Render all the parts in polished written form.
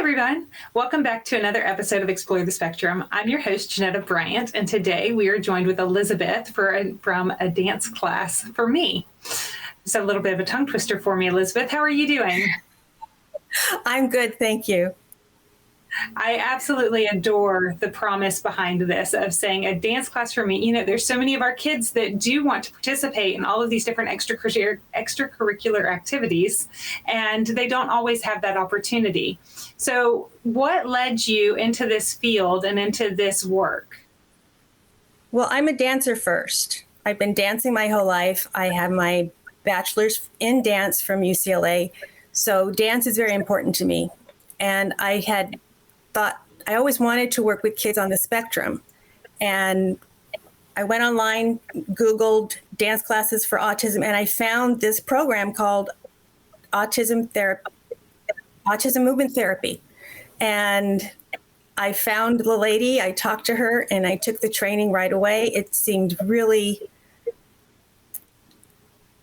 everyone. Welcome back to another episode of Explore the Spectrum. I'm your host, Janetta Bryant, and today we are joined with Elizabeth from a dance class for me. It's a little bit of a tongue twister for me, Elizabeth. How are you doing? I'm good, thank you. I absolutely adore the promise behind this of saying a dance class for me. You know, there's so many of our kids that do want to participate in all of these different extracurricular activities, and they don't always have that opportunity. So what led you into this field and into this work? Well, I'm a dancer first. I've been dancing my whole life. I have my bachelor's in dance from UCLA. So dance is very important to me. And I had thought I always wanted to work with kids on the spectrum. And I went online, Googled dance classes for autism, and I found this program called Autism Movement Therapy. And I found the lady, I talked to her, and I took the training right away. It seemed really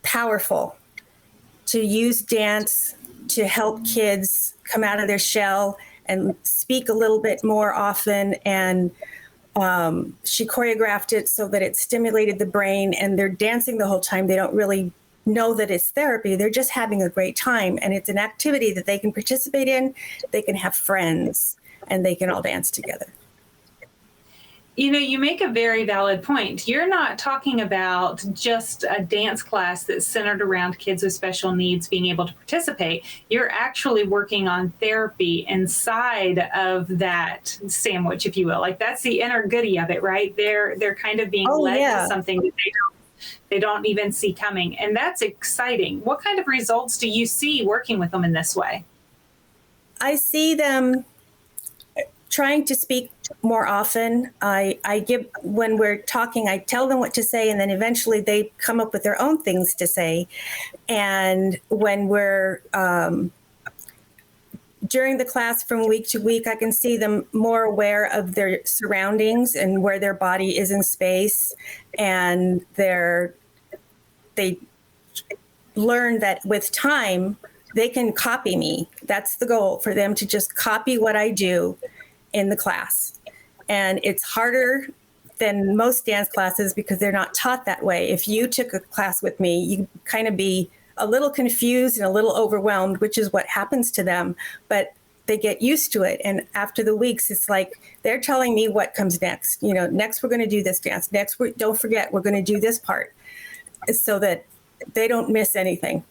powerful to use dance to help kids come out of their shell and speak a little bit more often. And she choreographed it so that it stimulated the brain, and they're dancing the whole time. They don't really know that it's therapy. They're just having a great time. And it's an activity that they can participate in. They can have friends and they can all dance together. You know, you make a very valid point. You're not talking about just a dance class that's centered around kids with special needs being able to participate. You're actually working on therapy inside of that sandwich, if you will. Like, that's the inner goodie of it, right? They're kind of being led to something that they don't even see coming. And that's exciting. What kind of results do you see working with them in this way? I see them trying to speak more often. I give, when we're talking, I tell them what to say, and then eventually they come up with their own things to say. And when we're during the class from week to week, I can see them more aware of their surroundings and where their body is in space. And they learn that with time, they can copy me. That's the goal, for them to just copy what I do in the class. And it's harder than most dance classes because they're not taught that way. If you took a class with me, you kind of be a little confused and a little overwhelmed, which is what happens to them, but they get used to it. And after the weeks, it's like they're telling me what comes next. You know, next we're going to do this dance. Next, don't forget, we're going to do this part, so that they don't miss anything.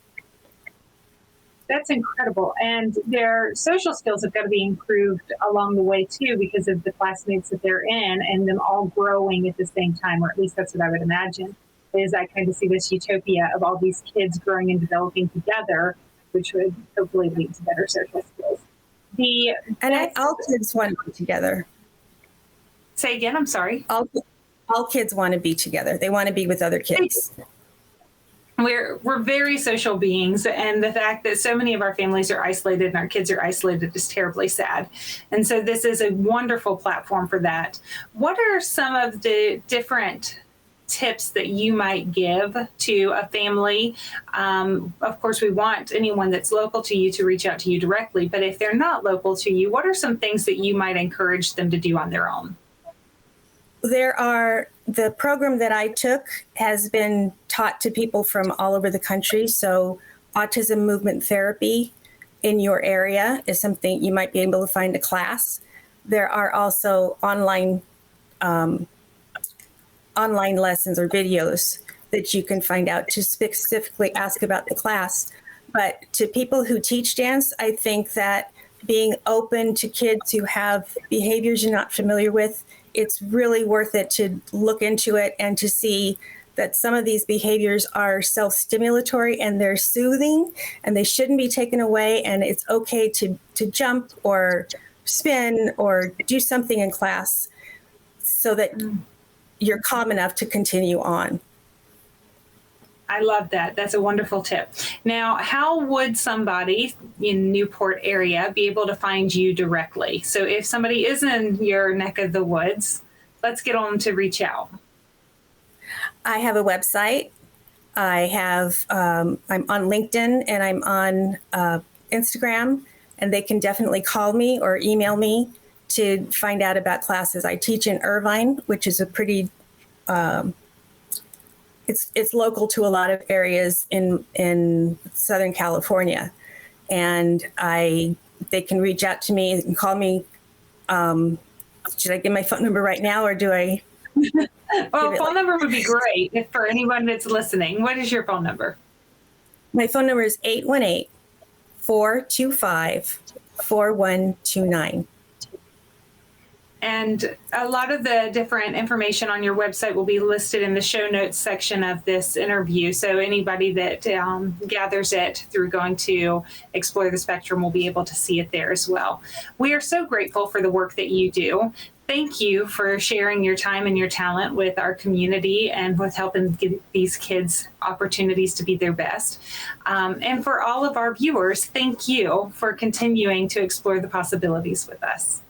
That's incredible. And their social skills have got to be improved along the way, too, because of the classmates that they're in and them all growing at the same time, or at least that's what I would imagine, is I kind of see this utopia of all these kids growing and developing together, which would hopefully lead to better social skills. All kids want to be together. Say again, I'm sorry. All kids want to be together. They want to be with other kids. We're very social beings, and the fact that so many of our families are isolated and our kids are isolated is terribly sad. And so this is a wonderful platform for that. What are some of the different tips that you might give to a family? Of course, we want anyone that's local to you to reach out to you directly, but if they're not local to you, what are some things that you might encourage them to do on their own? The program that I took has been taught to people from all over the country. So autism movement therapy in your area is something you might be able to find a class. There are also online lessons or videos that you can find out to specifically ask about the class. But to people who teach dance, I think that being open to kids who have behaviors you're not familiar with, it's really worth it to look into it and to see that some of these behaviors are self-stimulatory and they're soothing and they shouldn't be taken away. And it's okay to jump or spin or do something in class so that you're calm enough to continue on. I love that. That's a wonderful tip. Now, how would somebody in Newport area be able to find you directly? So if somebody is in your neck of the woods, let's get on to reach out. I have a website. I'm on LinkedIn and I'm on Instagram, and they can definitely call me or email me to find out about classes. I teach in Irvine, which is a pretty it's local to a lot of areas in Southern California, and they can reach out to me and call me. Should I give my phone number right now, or do I? Well, phone number would be great for anyone that's listening. What is your phone number? My phone number is 818-425-4129. And a lot of the different information on your website will be listed in the show notes section of this interview. So anybody that gathers it through going to Explore the Spectrum will be able to see it there as well. We are so grateful for the work that you do. Thank you for sharing your time and your talent with our community and with helping give these kids opportunities to be their best. And for all of our viewers, thank you for continuing to explore the possibilities with us.